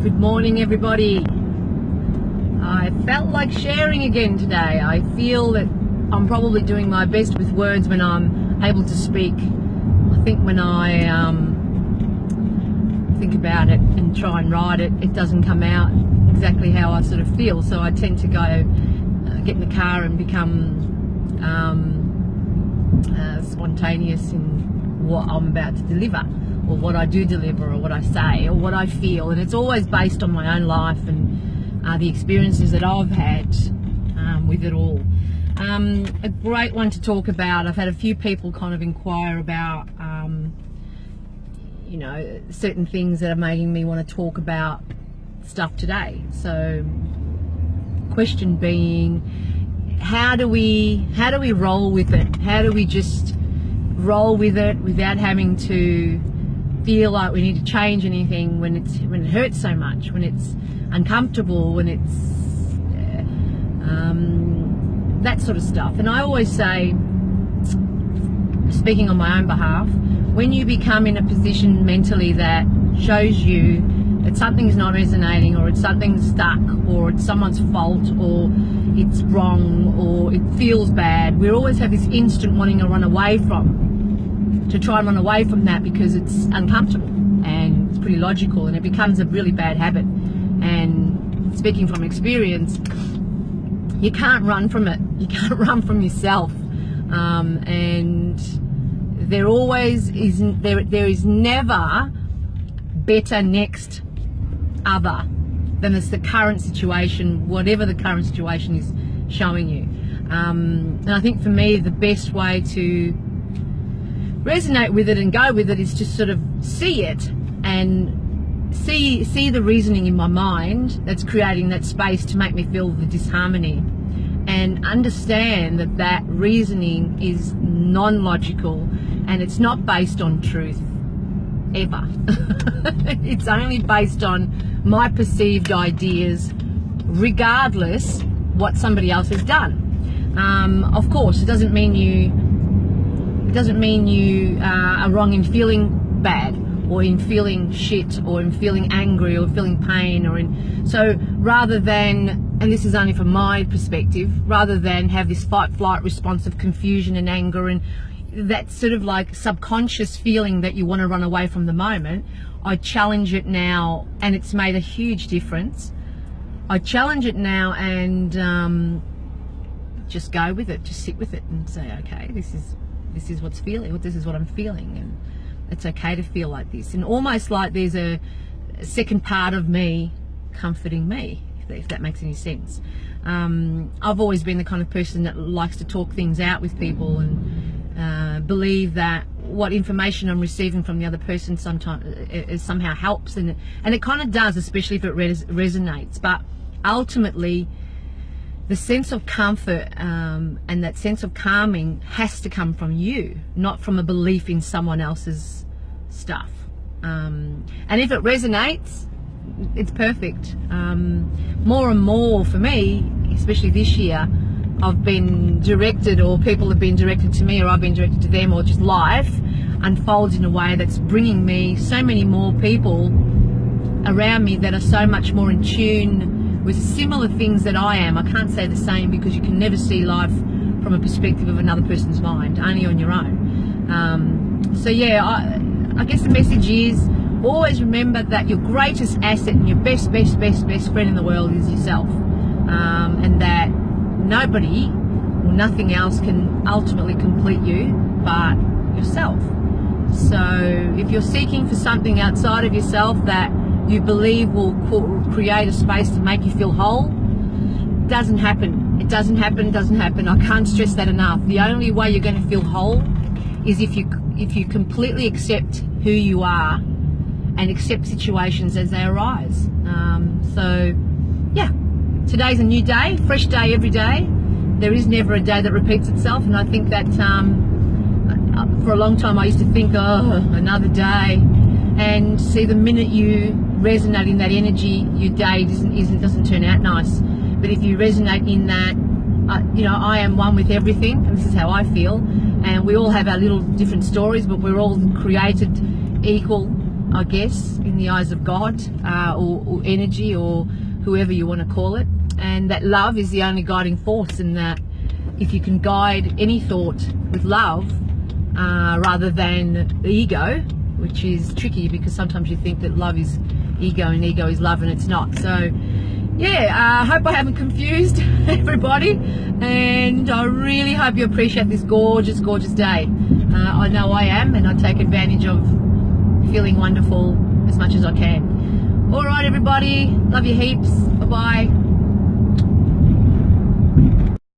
Good morning, everybody. I felt like sharing again today. I feel that I'm probably doing my best with words when I'm able to speak. I think when I think about it and try and write it, it doesn't come out exactly how I sort of feel. So I tend to go get in the car and become spontaneous in what I'm about to deliver, or what I do deliver, or what I say, or what I feel. And it's always based on my own life and the experiences that I've had with it all. A great one to talk about. I've had a few people kind of inquire about you know, certain things that are making me want to talk about stuff today. So question being, how do we roll with it? How do we just roll with it without having to feel like we need to change anything when it hurts so much, when it's uncomfortable, when it's that sort of stuff? And I always say, speaking on my own behalf, when you become in a position mentally that shows you that something's not resonating, or it's something's stuck, or it's someone's fault, or it's wrong, or it feels bad, we always have this instant wanting to run away to try and run away from that, because it's uncomfortable and it's pretty logical, and it becomes a really bad habit. And speaking from experience, you can't run from it. You can't run from yourself. And there always is, there is never better next other than it's the current situation, whatever the current situation is showing you. And I think for me, the best way to resonate with it and go with it is to sort of see it and see the reasoning in my mind that's creating that space to make me feel the disharmony, and understand that that reasoning is non-logical and it's not based on truth ever. It's only based on my perceived ideas, regardless what somebody else has done. Of course, it doesn't mean you are wrong in feeling bad, or in feeling shit, or in feeling angry, or feeling pain, or in, so rather than, and this is only from my perspective, rather than have this fight-flight response of confusion and anger and that sort of like subconscious feeling that you want to run away from the moment, I challenge it now, and it's made a huge difference. I challenge it now and just go with it, just sit with it and say, okay, this is what's feeling, this is what I'm feeling, and it's okay to feel like this. And almost like there's a second part of me comforting me, if that makes any sense. I've always been the kind of person that likes to talk things out with people, and believe that what information I'm receiving from the other person sometimes it somehow helps, and it kind of does, especially if it resonates. But ultimately, the sense of comfort and that sense of calming has to come from you, not from a belief in someone else's stuff. And if it resonates, it's perfect. More and more for me, especially this year, I've been directed, or people have been directed to me, or I've been directed to them, or just life unfolds in a way that's bringing me so many more people around me that are so much more in tune with similar things that I am. I can't say the same, because you can never see life from a perspective of another person's mind, only on your own. So yeah, I guess the message is, always remember that your greatest asset and your best friend in the world is yourself, and that nobody or nothing else can ultimately complete you but yourself. So if you're seeking for something outside of yourself that you believe will create a space to make you feel whole, it doesn't happen. It doesn't happen. I can't stress that enough. The only way you're going to feel whole is if you completely accept who you are and accept situations as they arise. So yeah, today's a new day, fresh day every day. There is never a day that repeats itself, and I think that for a long time I used to think, oh, another day. And see, the minute you resonate in that energy, your day doesn't turn out nice. But if you resonate in that, you know, I am one with everything, and this is how I feel. And we all have our little different stories, but we're all created equal I guess, in the eyes of God, or energy, or whoever you want to call it. And that love is the only guiding force, and that if you can guide any thought with love, rather than the ego, which is tricky because sometimes you think that love is ego and ego is love, and it's not. So yeah, I hope I haven't confused everybody, and I really hope you appreciate this gorgeous, gorgeous day. I know I am, and I take advantage of feeling wonderful as much as I can. All right, everybody, love you heaps. Bye bye.